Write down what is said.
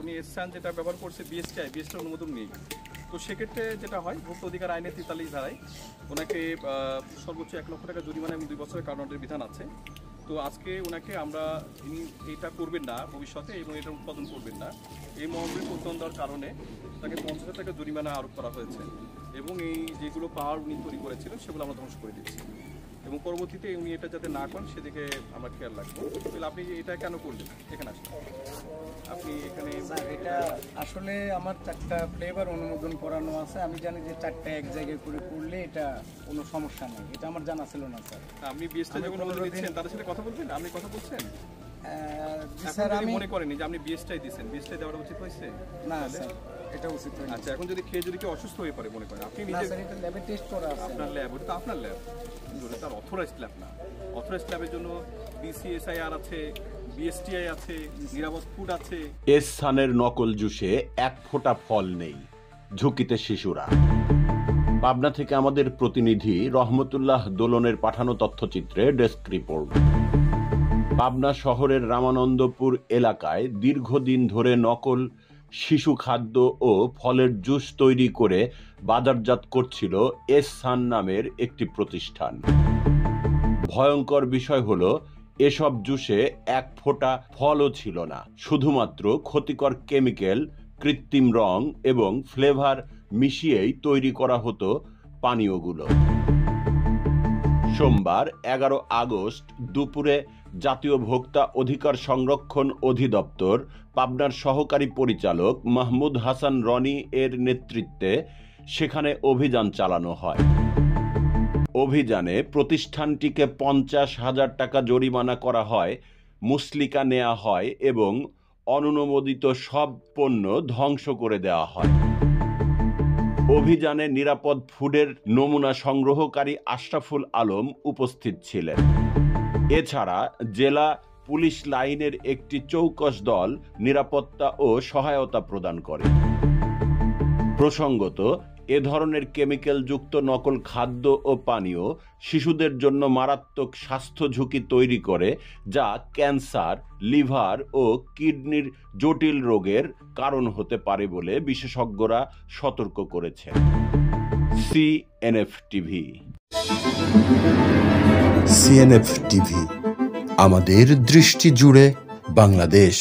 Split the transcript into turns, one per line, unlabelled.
উনি এসসান যেটা ব্যবহার করছে বিএসটি অনুমোদন নেই। তো সেক্ষেত্রে যেটা হয়, ভোক্তা অধিকার আইনের 43 ধারায় ওনাকে সর্বোচ্চ 1 লক্ষ টাকা জরিমানা এবং 2 বছরের কারাদণ্ডের বিধান আছে। তো আজকে ওনাকে আমরা এটা করবেন না ভবিষ্যতে এবং এটা উৎপাদন করবেন না এই মর্মে প্রত্যয়ন দেওয়ার কারণে তাকে 50,000 টাকা জরিমানা আরোপ করা হয়েছে এবং এই যেগুলো পাওয়ার উনি তৈরি করেছিলেন সেগুলো আমরা ধ্বংস করে দিচ্ছি এবং পরবর্তীতে উনি এটা যাতে না করেন সেদিকে আমরা খেয়াল রাখবো। তাহলে আপনি এটা কেন করলেন এখানে আসলে? আপনি এখানে
এটা আসলে আমার 4টা ফ্লেভার অনুমোদন করানো আছে। আমি জানি যে 4টা এক জায়গায় করে করলে এটা কোনো সমস্যা নেই, এটা আমার জানা ছিল না স্যার।
আপনি বিএসটি যখন অনুমোদন দিচ্ছেন তাদের সাথে কথা বলবেন, আপনি কথা বলছেন?
স্যার আমি
মনে করেনি যে আপনি বিএসটি দিচ্ছেন, বিএসটি দেওয়াটা উচিত হয়েছে না স্যার?
এটা উচিত হয়নি।
আচ্ছা, এখন যদি খেয়ে যদি কেউ অসুস্থ হয়ে পড়ে মনে করেন, আপনি নিজে
এটা ল্যাবে টেস্ট করা আছে।
আপনার ল্যাব, ওটা তো আপনার ল্যাব, কিন্তু তার অথরাইজড ল্যাব না। অথরাইজড ল্যাবের জন্য বিসিএসআইআর আছে, বিএসটিআই আছে, নিরাপদ ফুড আছে।
এসসানের নকল জুসে 1 ফোঁটা ফল নেই, ঝুঁকিতে শিশুরা। পাবনা থেকে আমাদের প্রতিনিধি রহমতুল্লাহ দোলনের পাঠানো তথ্যচিত্রে ডেস্ক রিপোর্ট। পাবনা শহরের রামানন্দপুর এলাকায় দীর্ঘদিন ধরে নকল শিশু খাদ্য ও ফলের জুস তৈরি করে বাজারজাত করছিল এসসান নামের একটি প্রতিষ্ঠান। ভয়ঙ্কর বিষয় হলো, এসব জুসে 1 ফোঁটা ফলও ছিল না, শুধুমাত্র ক্ষতিকর কেমিক্যাল, কৃত্রিম রং এবং ফ্লেভার মিশিয়েই তৈরি করা হতো পানীয়গুলো। সোমবার 11 আগস্ট দুপুরে জাতীয় ভোক্তা অধিকার সংরক্ষণ অধিদপ্তর পাবনার সহকারী পরিচালক মাহমুদ হাসান রনি এর নেতৃত্বে সেখানে অভিযান চালানো হয়। অভিযানে প্রতিষ্ঠানটিকে 50,000 টাকা জরিমানা করা হয়, মুসলিকা নেওয়া হয় এবং অনুমোদিত সব পণ্য ধ্বংস করে দেওয়া হয়। অভিযানে নিরাপদ ফুডের নমুনা সংগ্রহকারী আশরাফুল আলম উপস্থিত ছিলেন। এছাড়া জেলা পুলিশ লাইনের একটি চৌকস দল নিরাপত্তা ও সহায়তা প্রদান করে। প্রসঙ্গত, এ ধরনের কেমিক্যালযুক্ত নকল খাদ্য ও পানীয় শিশুদের জন্য মারাত্মক স্বাস্থ্য ঝুঁকি তৈরি করে, যা ক্যান্সার, লিভার ও কিডনির জটিল রোগের কারণ হতে পারে বলে বিশেষজ্ঞরা সতর্ক করেছেন। CNF TV.
সিএনএফ টিভি, আমাদের দৃষ্টি জুড়ে বাংলাদেশ।